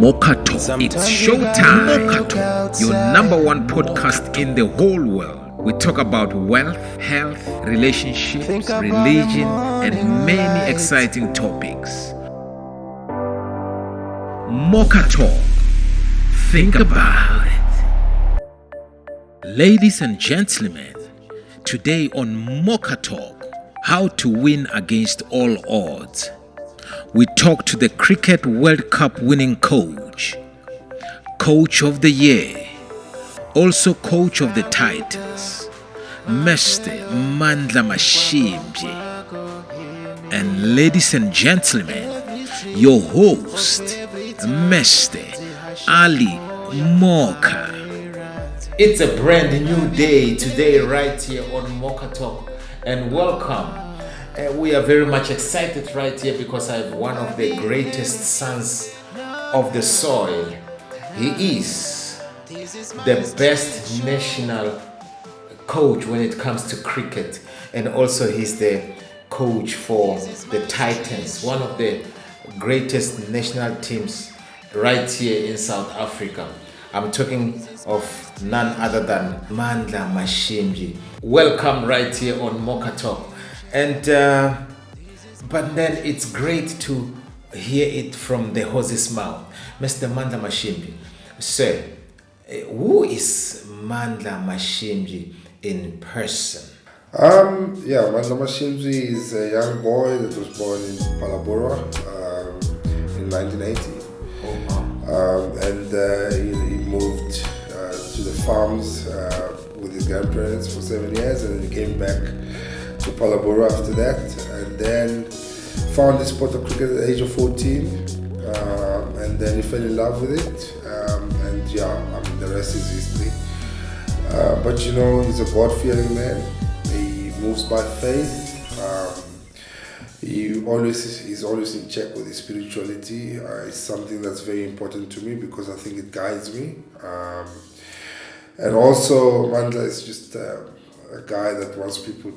Mokato. It's showtime. Mokato, your number one podcast in the whole world. We talk about wealth, health, relationships, religion, and many exciting topics. Mokato. Think about it. Ladies and gentlemen, today on Mokato, how to win against all odds. We talk to the Cricket World Cup winning coach, Coach of the Year, also Coach of the Titans, Mr. Mandla Mashimbye. And ladies and gentlemen, your host, Mr. Ali Moka. It's a brand new day today right here on Moka Talk, and welcome. We are very much excited right here because I have one of the greatest sons of the soil. He is the best national coach when it comes to cricket, and also he's the coach for the Titans, one of the greatest national teams right here in South Africa. I'm talking of none other than Mandla Mashimbye. Welcome right here on Moka Talk. And but then it's great to hear it from the horse's mouth. Mr. Mandla Mashimbye, sir, who is Mandla Mashimbye in person? Mandla Mashimbye is a young boy that was born in Palabora in 1980. He moved to the farms with his grandparents for 7 years, and then he came back to Palabora after that, and then found the sport of cricket at the age of 14, and then he fell in love with it, the rest is history. But he's a God-fearing man. He moves by faith. He's always in check with his spirituality. It's something that's very important to me because I think it guides me. And also, Mandla is just a guy that wants people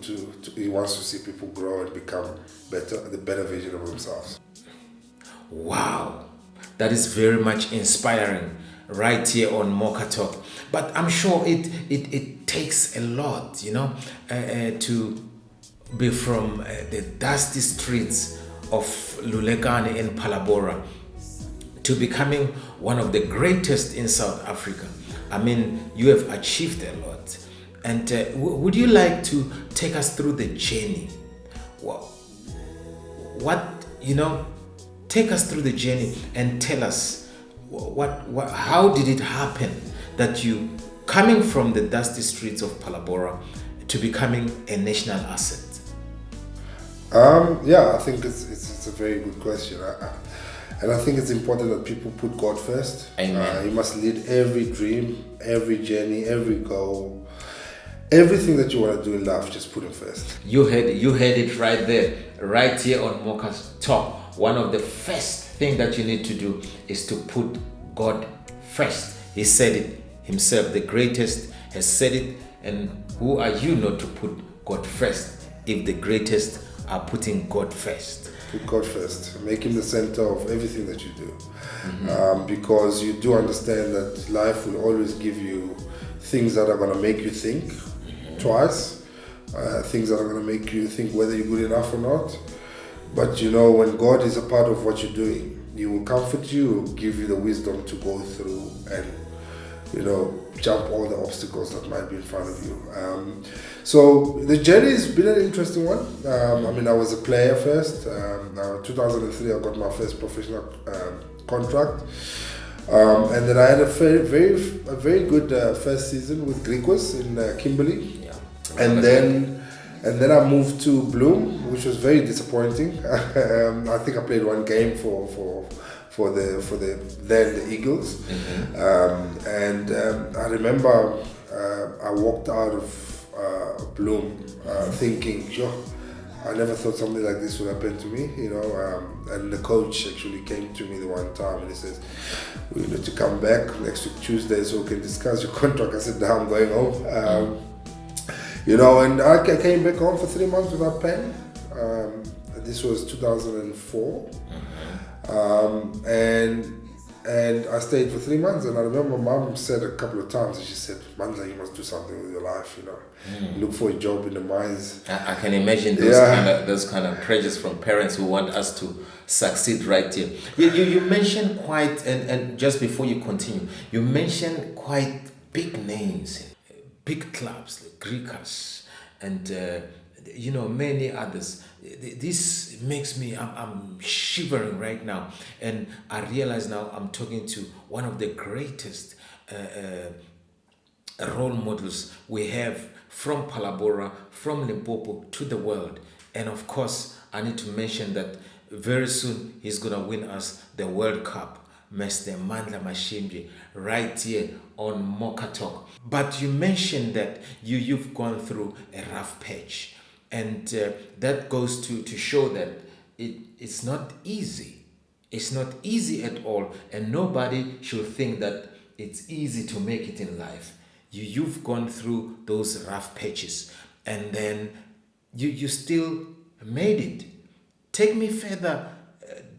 he wants to see people grow and become the better version of themselves. Wow, that is very much inspiring right here on Moka Talk. But I'm sure it takes a lot, to be from the dusty streets of Lulekane in Palabora to becoming one of the greatest in South Africa. I mean, you have achieved a lot. And would you like to take us through the journey? Take us through the journey and tell us how did it happen that you coming from the dusty streets of Palabora to becoming a national asset? I think it's a very good question. And I think it's important that people put God first. Amen. You must lead every dream, every journey, every goal. Everything that you want to do in life, just put Him first. You heard it right there, right here on Moka's Talk. One of the first things that you need to do is to put God first. He said it Himself, the greatest has said it. And who are you not to put God first if the greatest are putting God first? Put God first. Make Him the center of everything that you do. Mm-hmm. Because you do understand that life will always give you things that are going to make you think twice, things that are going to make you think whether you're good enough or not. But when God is a part of what you're doing, He will comfort you, He will give you the wisdom to go through and jump all the obstacles that might be in front of you. So the journey has been an interesting one. I was a player first. 2003 I got my first professional contract. And then I had a very good first season with Griquas in Kimberley. Yeah. And then I moved to Bloom, which was very disappointing. I think I played one game for the Eagles. Mm-hmm. I remember I walked out of Bloom thinking, I never thought something like this would happen to me, and the coach actually came to me the one time and he says, we need to come back next week Tuesday so we can discuss your contract. I said, no, I'm going home. And I came back home for 3 months without paying. This was 2004. Mm-hmm. And and I stayed for 3 months. And I remember mom said a couple of times, she said, Mandla, you must do something with your life, look for a job in the mines. I can imagine those kind of pressures from parents who want us to succeed right here. You mentioned quite, and just before you continue, you mentioned quite big names, big clubs like Grikas, and many others. This makes me, I'm shivering right now, and I realize now I'm talking to one of the greatest role models we have from Palabora, from Limpopo to the world. And of course, I need to mention that very soon he's going to win us the World Cup, Mr. Mandla Mashimbye, right here on Mocha Talk. But you mentioned that you've gone through a rough patch, and that goes to show that it's not easy. It's not easy at all, and nobody should think that it's easy to make it in life. You've gone through those rough patches, and then you still made it. Take me further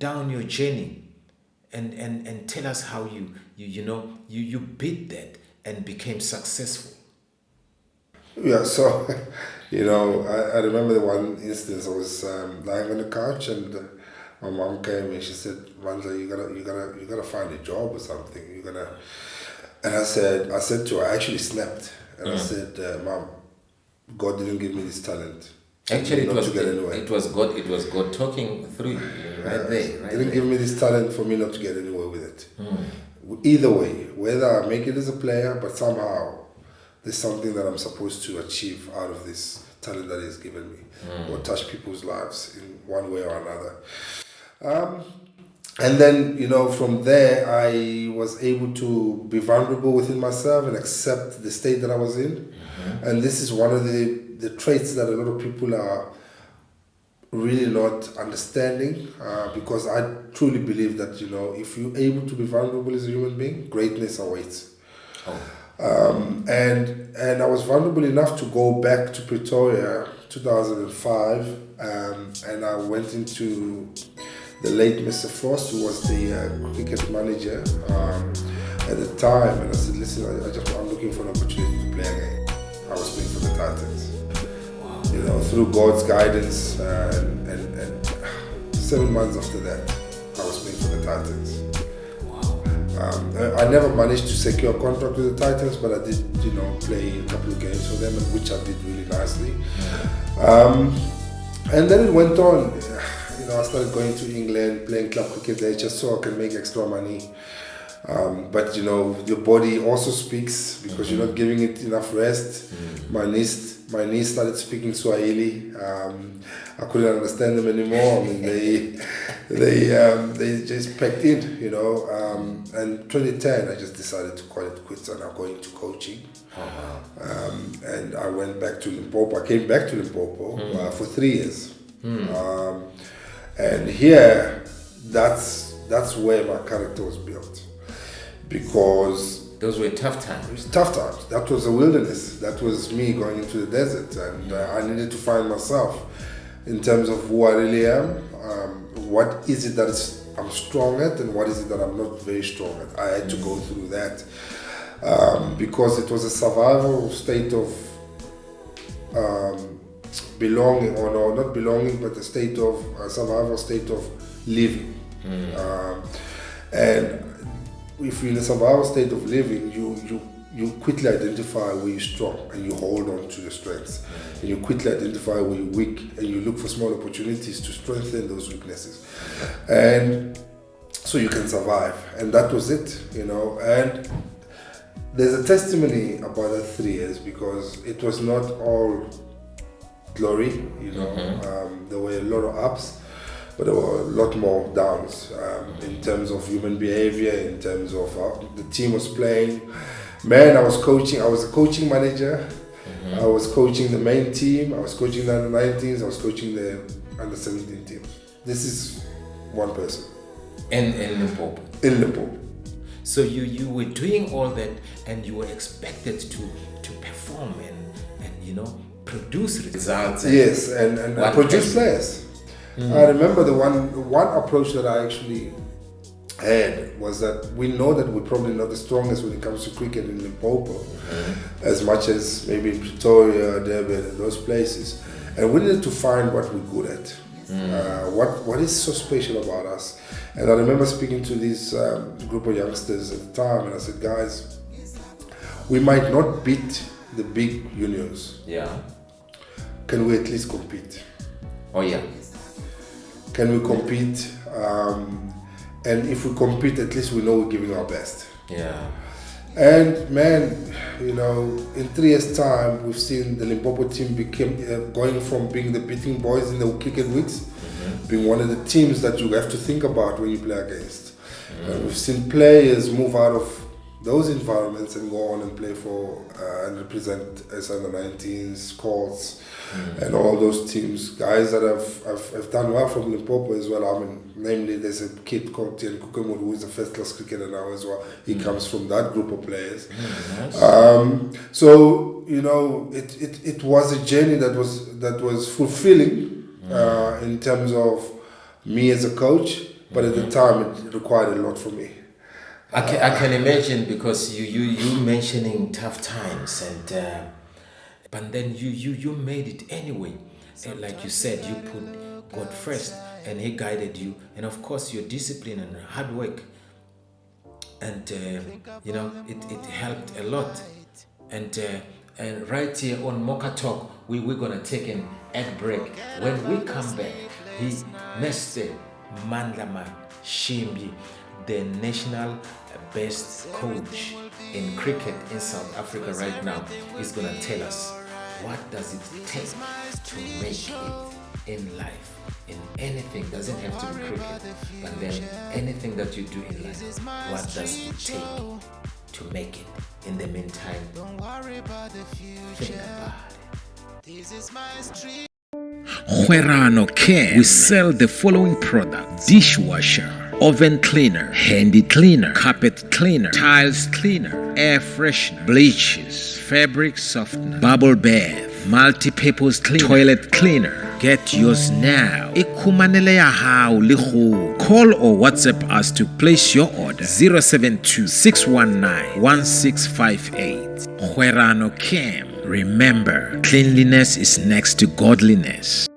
down your journey, and tell us how you beat that and became successful. Yeah, so I remember the one instance. I was lying on the couch, and my mom came and she said, "Mandla, you gotta find a job or something. And I said to her, I actually snapped, and I said, "Mom, God didn't give me this talent. Actually, it was God. It was God talking through you right there. Right didn't there. give me this talent for me not to get anywhere with it. Either way, whether I make it as a player, but somehow there's something that I'm supposed to achieve out of this talent that He's given me, or touch people's lives in one way or another." And then, from there, I was able to be vulnerable within myself and accept the state that I was in. And this is one of the traits that a lot of people are really not understanding, because I truly believe that, if you're able to be vulnerable as a human being, greatness awaits. And I was vulnerable enough to go back to Pretoria 2005, and I went into the late Mr. Frost, who was the cricket manager at the time, and I said, "Listen, I'm looking for an opportunity to play again." I was playing for the Titans. Wow. Through God's guidance, and 7 months after that, I was playing for the Titans. Wow. I never managed to secure a contract with the Titans, but I did, play a couple of games for them, which I did really nicely. And then it went on. I started going to England, playing club cricket there, just so I can make extra money. But your body also speaks, because you're not giving it enough rest. My niece started speaking Swahili. I couldn't understand them anymore. I mean, they just packed in, And 2010, I just decided to call it quits, and I'm going to coaching. And I went back to Limpopo. I came back to Limpopo for 3 years. And here, that's where my character was built, because those were tough times. Tough times. That was a wilderness. That was me going into the desert, and I needed to find myself in terms of who I really am. What is it that I'm strong at, and what is it that I'm not very strong at? I had to go through that because it was a survival state of belonging, or no, not belonging, but a survival state of living. And if you're in a survival state of living, you quickly identify where you're strong, and you hold on to your strengths. And you quickly identify where you're weak, and you look for small opportunities to strengthen those weaknesses. And so you can survive. And that was it, And there's a testimony about that 3 years, because it was not all glory, there were a lot of ups, but there were a lot more downs, in terms of human behavior, in terms of how the team was playing. Man, I was a coaching manager. I was coaching the main team, I was coaching the under 19s, I was coaching the under 17 team. This is one person. In Limpopo. In Limpopo. So you were doing all that, and you were expected to perform and produce results. Yes, and produce players. I remember the one approach that I actually had was that we know that we're probably not the strongest when it comes to cricket in Limpopo, as much as maybe in Pretoria, Durban, and those places. And we needed to find what we're good at. What is so special about us? And I remember speaking to this group of youngsters at the time, and I said, guys, we might not beat the big unions. Yeah. Can we at least compete? Oh yeah. Can we compete? And if we compete, at least we know we're giving our best. Yeah. And man, in 3 years' time, we've seen the Limpopo team going from being the beating boys in the cricket weeks, being one of the teams that you have to think about when you play against. We've seen players move out of those environments and go on and play for and represent as under 19s, courts, and all those teams. Guys that have done well from Limpopo as well. I mean, namely, there's a kid called Tian Kukemur who is a first-class cricketer now as well. He comes from that group of players. Nice. So it was a journey that was fulfilling in terms of me as a coach, but at the time it required a lot from me. I can imagine, because you mentioning tough times, and but then you made it anyway. And like you said, you put God first, and He guided you, and of course your discipline and hard work, and it helped a lot. And right here on Mocha Talk, we're gonna take an ad break. When we come back, Mr. Mandla Mashimbye, the national best coach in cricket in South Africa right now, is going to tell us what does it take to make it in life, in anything. Doesn't have to be cricket, but then anything that you do in life, what does it take to make it? In the meantime, think about it. This is my street. Huerano Care. We sell the following products: dishwasher, oven cleaner, handy cleaner, carpet cleaner, tiles cleaner, air freshener, bleaches, fabric softener, bubble bath, multi-purpose cleaner, toilet cleaner. Get yours now. Ikumanele ya hao liho. Call or WhatsApp us to place your order. 072-619-1658. Huerano Care. Remember, cleanliness is next to godliness.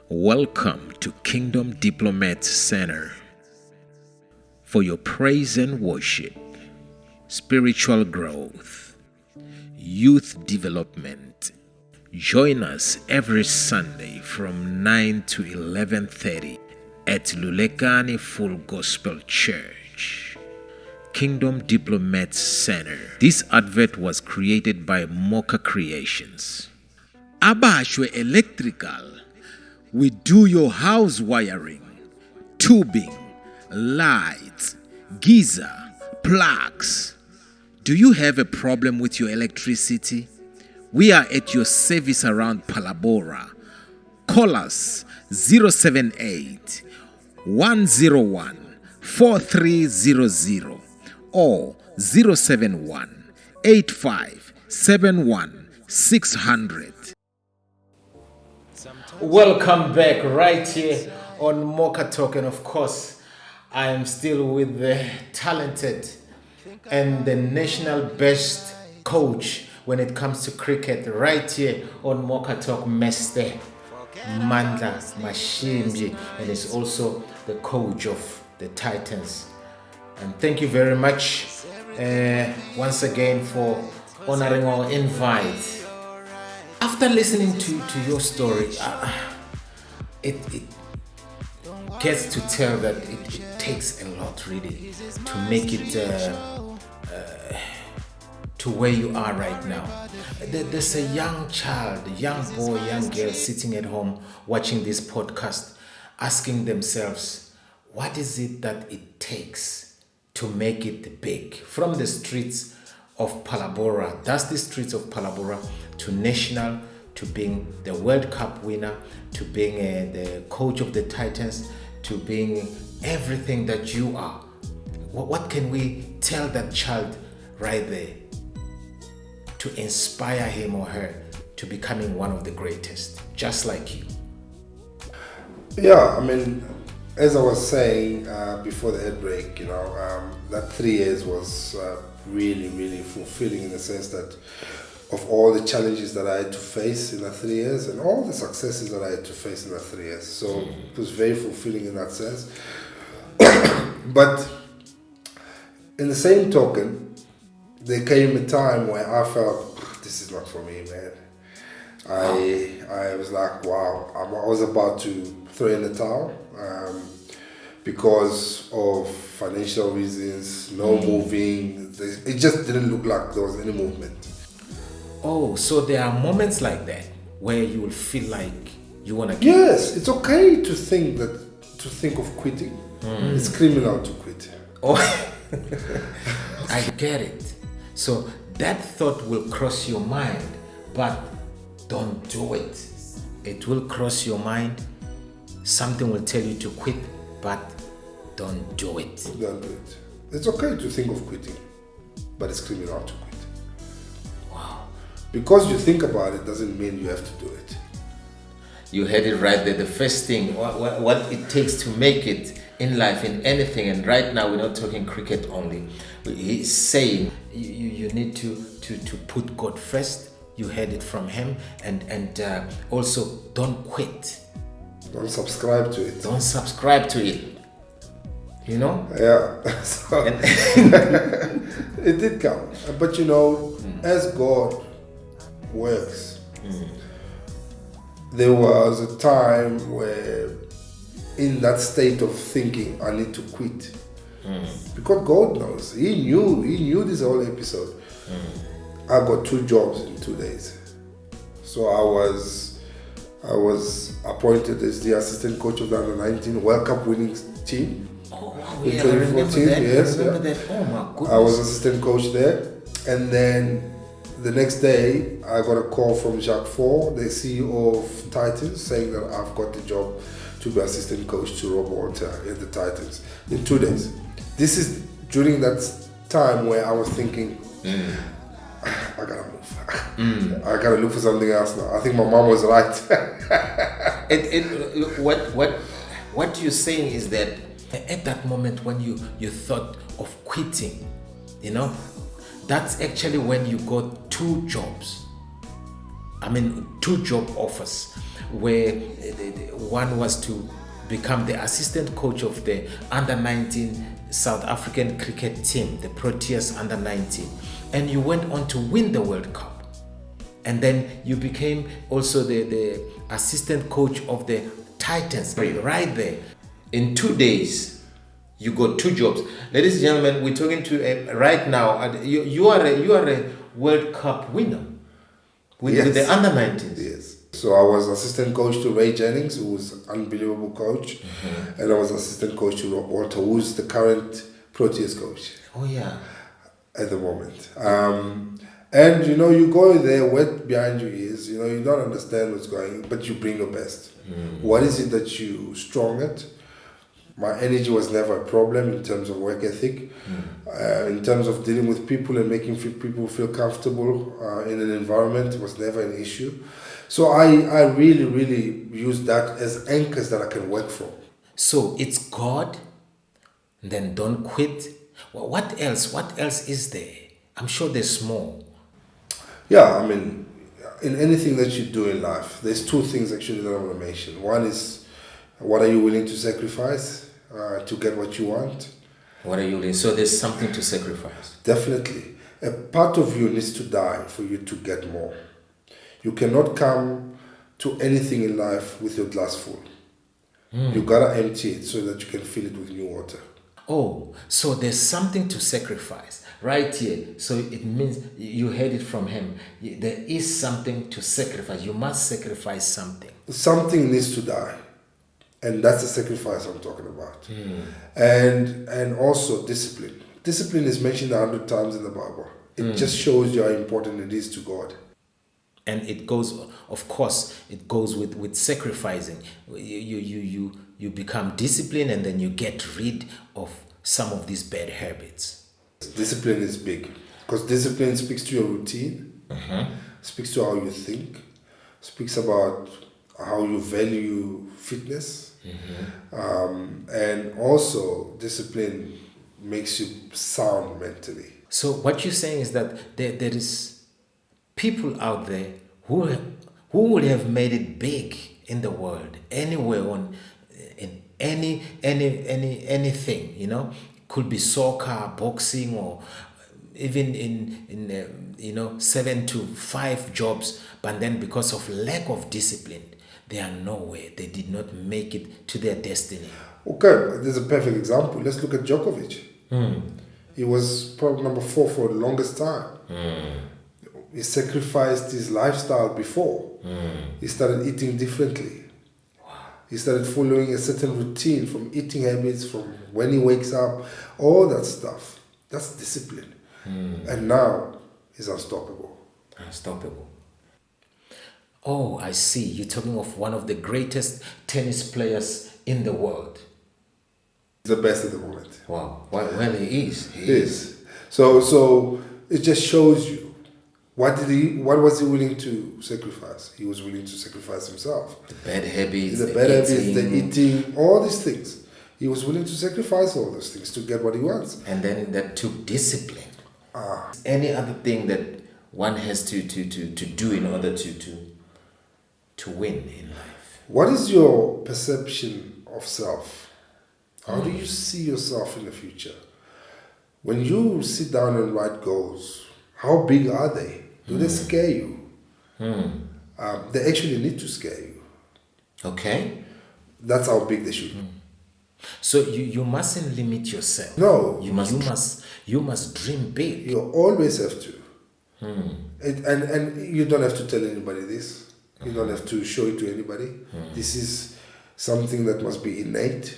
Welcome to Kingdom Diplomat Center. For your praise and worship, spiritual growth, youth development. Join us every Sunday from 9 to 11:30 at Lulekani Full Gospel Church. Kingdom Diplomat Center. This advert was created by Mocha Creations. Abashwe Electrical. We do your house wiring, tubing, lights, geyser, plugs. Do you have a problem with your electricity? We are at your service around Palabora. Call us 078 101 4300 or 071 8571 600. Welcome back right here on Mocha Talk, and of course I am still with the talented and the national best coach when it comes to cricket right here on Mocha Talk, Mr. Mandla Mashimbye, and is also the coach of the Titans. And thank you very much once again for honoring our invite. After listening to your story, it gets to tell that it takes a lot really to make it to where you are right now. There's a young child, young boy, young girl sitting at home watching this podcast, asking themselves, what is it that it takes to make it big? From the streets of Palabora, dusty streets of Palabora, to national, to being the World Cup winner, to being the coach of the Titans, to being everything that you are. What can we tell that child right there to inspire him or her to becoming one of the greatest, just like you? Yeah, I mean, as I was saying before the ad break, that 3 years was really, really fulfilling in the sense that of all the challenges that I had to face in that 3 years and all the successes that I had to face in that 3 years. So it was very fulfilling in that sense. But in the same token, there came a time where I felt, this is not for me, man. I was like, wow, I was about to throw in the towel because of financial reasons, no moving. It just didn't look like there was any movement. Oh, so there are moments like that where you will feel like you want to give. Yes, it's okay to think of quitting. It's criminal to quit. Oh, I get it. So that thought will cross your mind, but don't do it. It will cross your mind. Something will tell you to quit, but don't do it. Don't do it. It's okay to think of quitting, but it's criminal to quit. Wow. Because you think about it doesn't mean you have to do it. You had it right there. The first thing, what it takes to make it in life, in anything, and right now we're not talking cricket only. He's saying you need to put God first. You heard it from him, and also don't quit. Don't subscribe to it. Don't subscribe to it. You know? Yeah. So, it did come. But as God works, there was a time where in that state of thinking, I need to quit. Because God knows. He knew this whole episode. I got 2 jobs in 2 days. So I was appointed as the assistant coach of the under-19 World Cup winning team. Oh, in yeah, 2014. I remember that. Yes, I remember that. Oh my goodness. I was assistant coach there. And then the next day, I got a call from Jacques Ford, the CEO of Titans, saying that I've got the job to be assistant coach to Rob Walter at the Titans in 2 days. This is during that time where I was thinking, I gotta move. I gotta look for something else now. I think my mom was right. What you're saying is that at that moment when you thought of quitting, that's actually when you got 2 jobs. 2 job offers, where one was to become the assistant coach of the under-19 South African cricket team, the Proteas under-19, and you went on to win the World Cup. And then you became also the assistant coach of the Titans, right there. In 2 days, you got 2 jobs. Ladies and gentlemen, we're talking to right now. You are a World Cup winner with the under-19s. Yes. So I was assistant coach to Ray Jennings, who was an unbelievable coach, and I was assistant coach to Rob Walter, who's the current Proteas coach. Oh yeah. At the moment. And you go there wet behind your ears, you don't understand what's going on, but you bring your best. What is it that you strong at? My energy was never a problem in terms of work ethic, in terms of dealing with people and making people feel comfortable in an environment. It was never an issue. So I really, really use that as anchors that I can work from. So it's God, then don't quit. Well, what else? What else is there? I'm sure there's more. Yeah, in anything that you do in life, there's 2 things actually that I want to mention. One is, what are you willing to sacrifice to get what you want? What are you willing? So there's something to sacrifice. Definitely. A part of you needs to die for you to get more. You cannot come to anything in life with your glass full. You gotta empty it so that you can fill it with new water. Oh, so there's something to sacrifice right here. So it means you heard it from him. There is something to sacrifice. You must sacrifice something. Something needs to die. And that's the sacrifice I'm talking about. And also discipline. Discipline is mentioned 100 times in the Bible. It just shows you how important it is to God. And it goes, of course, it goes with sacrificing. You become disciplined, and then you get rid of some of these bad habits. Discipline is big, because discipline speaks to your routine, speaks to how you think, speaks about how you value fitness, And also, discipline makes you sound mentally. So what you're saying is that there is people out there who would have made it big in the world, anywhere in anything, you know, could be soccer, boxing, or even in 7 to 5 jobs, but then because of lack of discipline, they are nowhere. They did not make it to their destiny. Okay, there's a perfect example. Let's look at Djokovic. He was probably number 4 for the longest time. He sacrificed his lifestyle before. He started eating differently. He started following a certain routine, from eating habits, from when he wakes up, all that stuff. That's discipline. And now he's unstoppable. Unstoppable. Oh, I see. You're talking of one of the greatest tennis players in the world. He's the best at the moment. Wow. Well, he is. He is. So it just shows you, what was he willing to sacrifice? He was willing to sacrifice himself. The bad habits, the eating, all these things. He was willing to sacrifice all those things to get what he wants. And then that took discipline. Any other thing that one has to do in order to win in life? What is your perception of self? How do you see yourself in the future? When you sit down and write goals, how big are they? Do they scare you? They actually need to scare you. Okay. That's how big they should be. So you mustn't limit yourself. No. You must dream big. You always have to. And you don't have to tell anybody this. You don't have to show it to anybody. This is something that must be innate.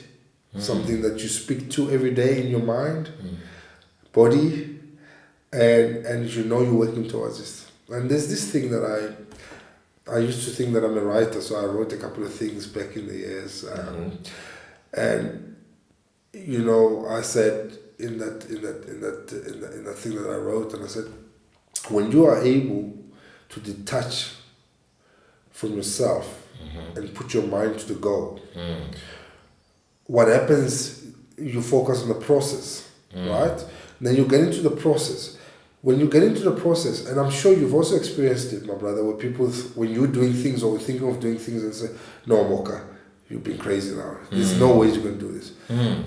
Something that you speak to every day in your mind, body, and you know you're working towards this. And there's this thing that I used to think that I'm a writer, so I wrote a couple of things back in the years. And you know, I said in that thing that I wrote, and I said, when you are able to detach from yourself and put your mind to the goal, what happens, you focus on the process, right? Then you get into the process. When you get into the process, and I'm sure you've also experienced it, my brother, where people, when you're doing things or thinking of doing things, and say, no, Moka, you've been crazy now. There's no way you're going to do this.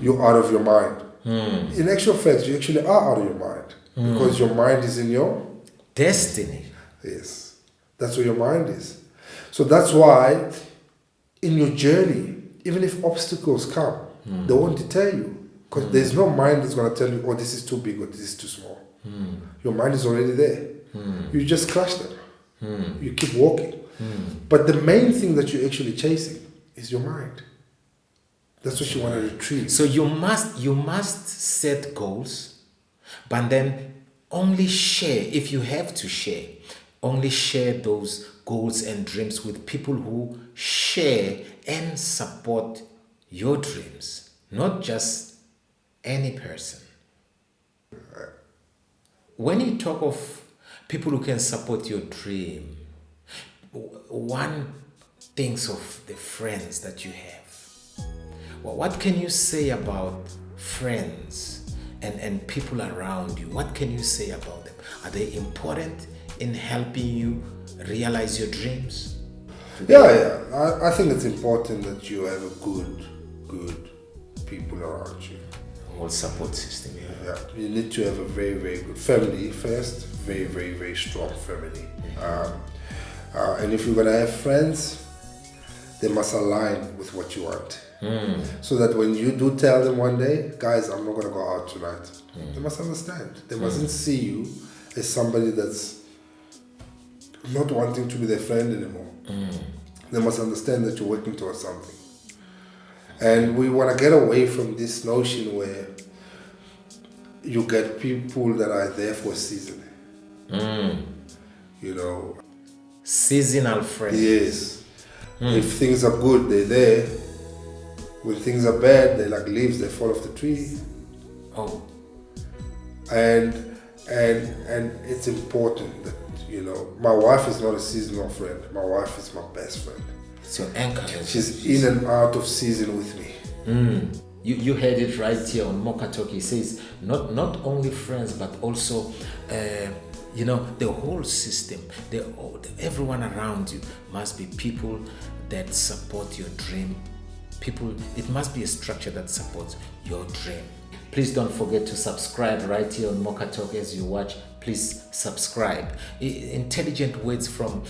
You're out of your mind. In actual fact, you actually are out of your mind, because your mind is in your destiny. Yes. That's where your mind is. So that's why in your journey, even if obstacles come, they won't deter you, because there's no mind that's going to tell you, oh, this is too big or this is too small. Your mind is already there. You just crush them. You keep walking. But the main thing that you're actually chasing is your mind. That's what you want to retrieve. So you must set goals, but then only share, if you have to share, only share those goals and dreams with people who share and support your dreams, not just any person. When you talk of people who can support your dream, one thinks of the friends that you have. Well, what can you say about friends and people around you? What can you say about them? Are they important in helping you realize your dreams? I think it's important that you have a good people around you. Whole support system. Yeah, you need to have a very, very good family first. Very, very, very strong family. And if you're gonna have friends, they must align with what you want. So that when you do tell them one day, guys, I'm not gonna go out tonight, they must understand. They mustn't see you as somebody that's not wanting to be their friend anymore. They must understand that you're working towards something. And we want to get away from this notion where you get people that are there for a season. You know. Seasonal friends. Yes. If things are good, they're there. When things are bad, they're like leaves, they fall off the tree. Oh. And it's important that, you know, my wife is not a seasonal friend. My wife is my best friend. It's your anchor. She's in and out of season with me. You heard it right here on Mocha Talk. He says not only friends but also the whole system, everyone around you must be people that support your dream. It must be a structure that supports your dream. Please don't forget to subscribe right here on Mocha Talk as you watch. Please subscribe. Intelligent words from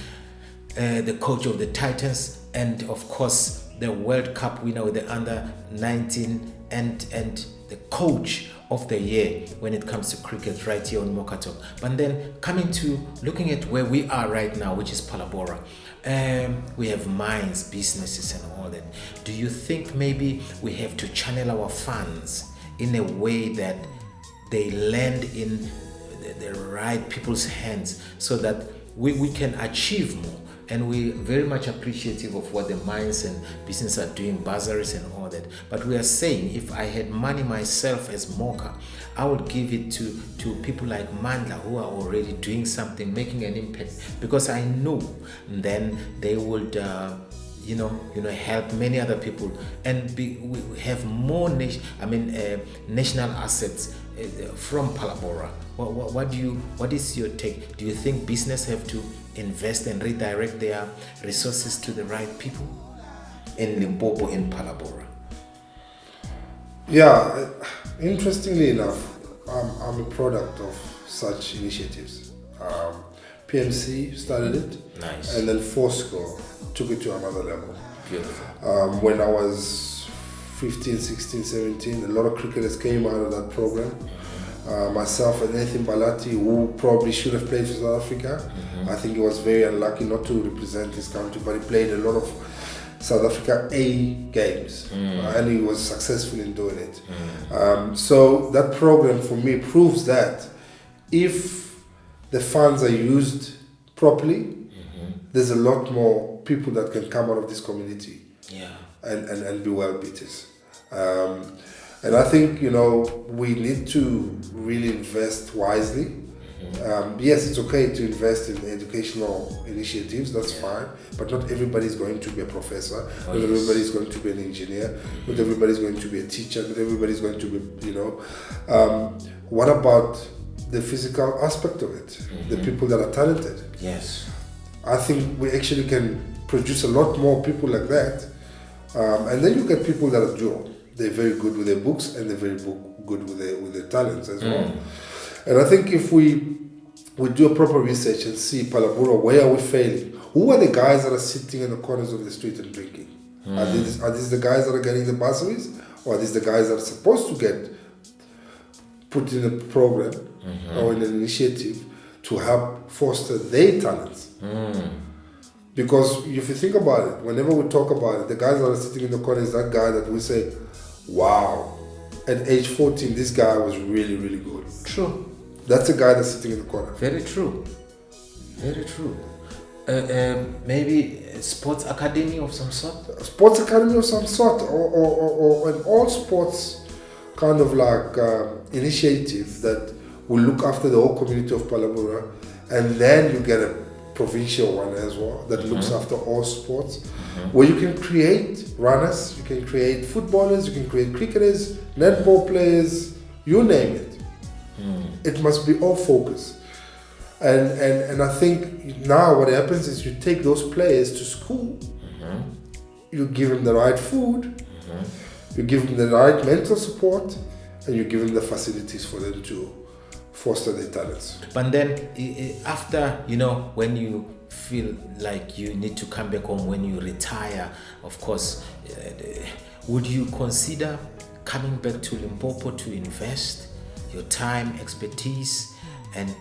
the coach of the Titans, and of course the World Cup winner with the under 19 and the coach of the year when it comes to cricket right here on Mocha Talk. But then looking at where we are right now, which is Palabora. We have mines, businesses and all that. Do you think maybe we have to channel our funds in a way that they land in the right people's hands so that we can achieve more? And we're very much appreciative of what the mines and business are doing, bursaries and all that. But we are saying, if I had money myself as Mocha, I would give it to people like Mandla, who are already doing something, making an impact, because I know then they would help many other people, and we have more national assets from Palabora. What is your take? Do you think business have to invest and redirect their resources to the right people in Limpopo, in Palabora? Yeah, interestingly enough, I'm a product of such initiatives. PMC started it, Nice. and then Fourscore took it to another level. Beautiful. When I was 15, 16, 17, a lot of cricketers came out of that program. Myself and Nathan Balati, who probably should have played for South Africa. I think he was very unlucky not to represent his country, but he played a lot of South Africa A games, and he was successful in doing it. So that program for me proves that if the funds are used properly, there's a lot more people that can come out of this community and be well beaters. And I think, we need to really invest wisely. Yes, it's okay to invest in educational initiatives, that's fine, but not everybody is going to be a professor, not everybody is going to be an engineer, not everybody is going to be a teacher, not everybody is going to be, what about the physical aspect of it? The people that are talented. Yes. I think we actually can produce a lot more people like that. And then you get people that are dual. They're very good with their books and they're very good with their talents as well. And I think if we do a proper research and see Palabora, where are we failing? Who are the guys that are sitting in the corners of the street and drinking? Are these the guys that are getting the bursaries? Or are these the guys that are supposed to get put in a program or in an initiative to help foster their talents? Because if you think about it, whenever we talk about it, the guys that are sitting in the corner is that guy that we say, wow, at age 14, this guy was really, really good. True. That's a guy that's sitting in the corner. Very true. Very true. Maybe a sports academy of some sort? A sports academy of some sort, or an all sports kind of like initiative that will look after the whole community of Palabora, and then you get a provincial one as well that looks after all sports, where you can create runners, you can create footballers, you can create cricketers, netball players, you name it. It must be all focus. And I think now what happens is you take those players to school, you give them the right food, you give them the right mental support, and you give them the facilities for them to foster their talents. But then after, when you feel like you need to come back home, when you retire, of course, would you consider coming back to Limpopo to invest your time, expertise, and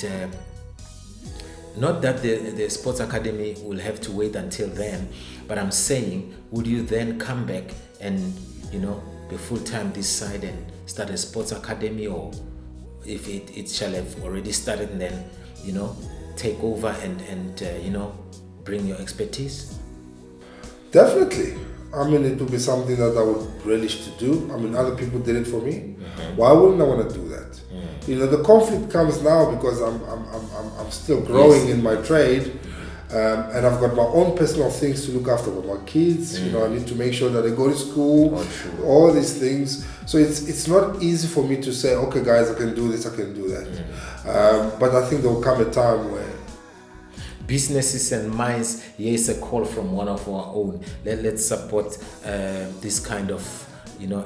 not that the sports academy will have to wait until then, but I'm saying, would you then come back and, be full-time this side and start a sports academy, or if it shall have already started, and then, take over and bring your expertise? Definitely. It would be something that I would relish to do. Other people did it for me. Why wouldn't I want to do that? The conflict comes now because I'm still growing in my trade, And I've got my own personal things to look after with my kids. You know, I need to make sure that they go to school, all these things. So it's not easy for me to say, okay, guys, I can do this, I can do that. But I think there will come a time where businesses and minds, here's a call from one of our own. Let's support this kind of,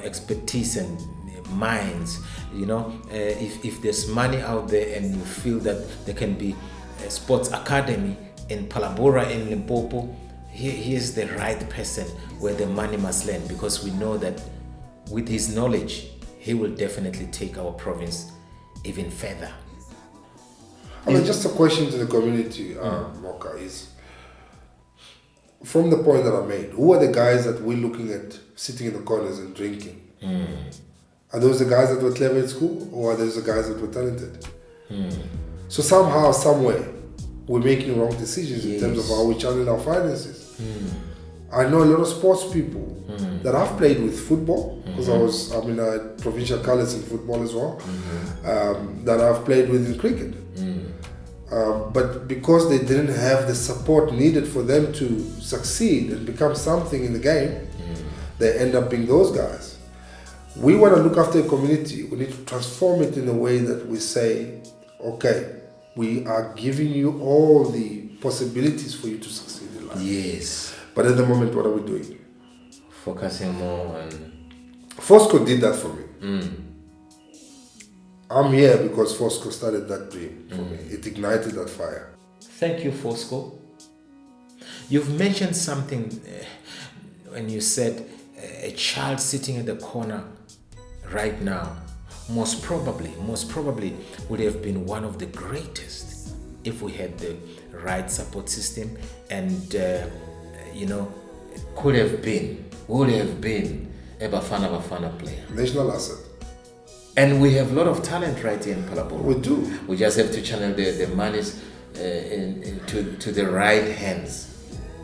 expertise and minds. If there's money out there and you feel that there can be a sports academy in Palabora, in Limpopo, here's the right person where the money must land, because we know that with his knowledge, he will definitely take our province even further. Just a question to the community, Moka, is from the point that I made, who are the guys that we're looking at sitting in the corners and drinking? Are those the guys that were clever at school, or are those the guys that were talented? So somehow, somewhere, we're making wrong decisions in terms of how we channel our finances. I know a lot of sports people that I've played with football, because I had provincial colours in football as well, that I've played with in cricket. But because they didn't have the support needed for them to succeed and become something in the game, they end up being those guys. We want to look after a community. We need to transform it in a way that we say, okay, we are giving you all the possibilities for you to succeed in life. Yes. But at the moment, what are we doing? Focusing more on... Fosco did that for me. I'm here because Fosco started that dream for me. It ignited that fire. Thank you, Fosco. You've mentioned something when you said a child sitting in the corner right now most probably would have been one of the greatest if we had the right support system, and would have been a Bafana player. National asset. And we have a lot of talent right here in Palabora. We do. We just have to channel the monies to the right hands.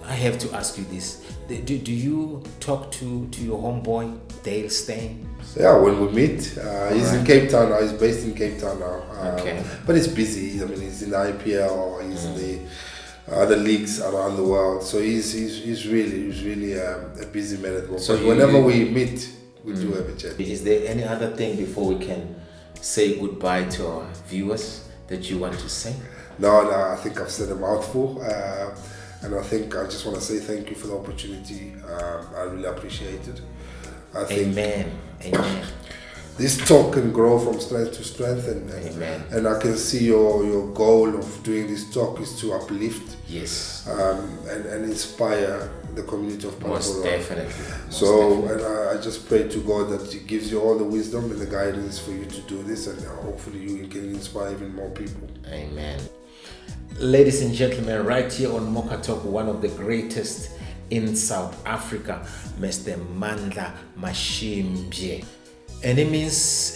I have to ask you this. Do you talk to your homeboy, Dale Stein? Yeah, when we meet, he's in Cape Town now. He's based in Cape Town now. Okay. But he's busy. He's in the IPL. He's in the other leagues around the world. So he's really a busy man at the moment. So whenever we meet, we do have a chat. Is there any other thing before we can say goodbye to our viewers that you want to say? No, I think I've said a mouthful. And I think I just want to say thank you for the opportunity. I really appreciate it. I think Amen. this talk can grow from strength to strength, and I can see your goal of doing this talk is to uplift, and inspire the community of Palabora. Most definitely. And I just pray to God that He gives you all the wisdom and the guidance for you to do this, and hopefully you can inspire even more people. Amen. Ladies and gentlemen, right here on Moka Talk, one of the greatest in South Africa, Mr. Mandla Mashimbye. Any means,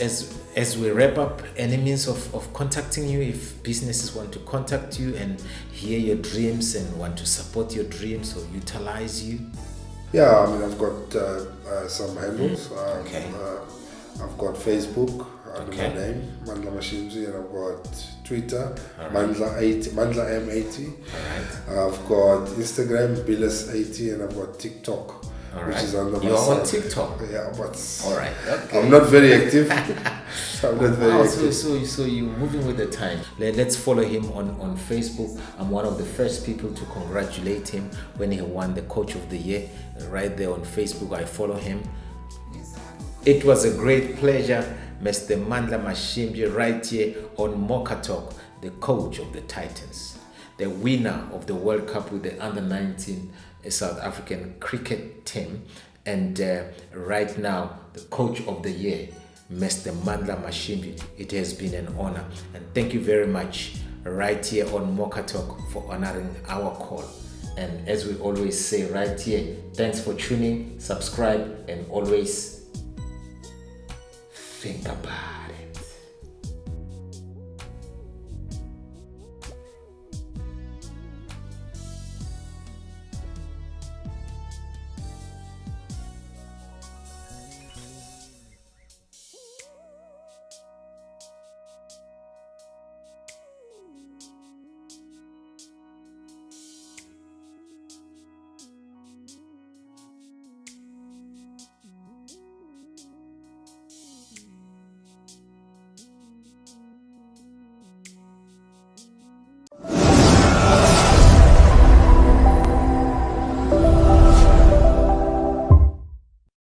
as we wrap up, any means of contacting you if businesses want to contact you and hear your dreams and want to support your dreams or utilize you? Yeah, I've got some handles. I've got Facebook under my name, Mandla Mashimbye, and I've got Twitter, Mandla M80. I've got Instagram, Billis80, and I've got TikTok, which is under my You're site. on TikTok? Yeah, but Okay. I'm not very active. So you're moving with the time. Let's follow him on Facebook. I'm one of the first people to congratulate him when he won the Coach of the Year. Right there on Facebook, I follow him. It was a great pleasure, Mr. Mandla Mashimbye, right here on Moka Talk, the coach of the Titans, the winner of the World Cup with the Under-19 South African cricket team, and right now the coach of the year, Mr. Mandla Mashimbye. It has been an honor, and thank you very much right here on Moka Talk for honoring our call. And as we always say right here, thanks for tuning, subscribe, and always think about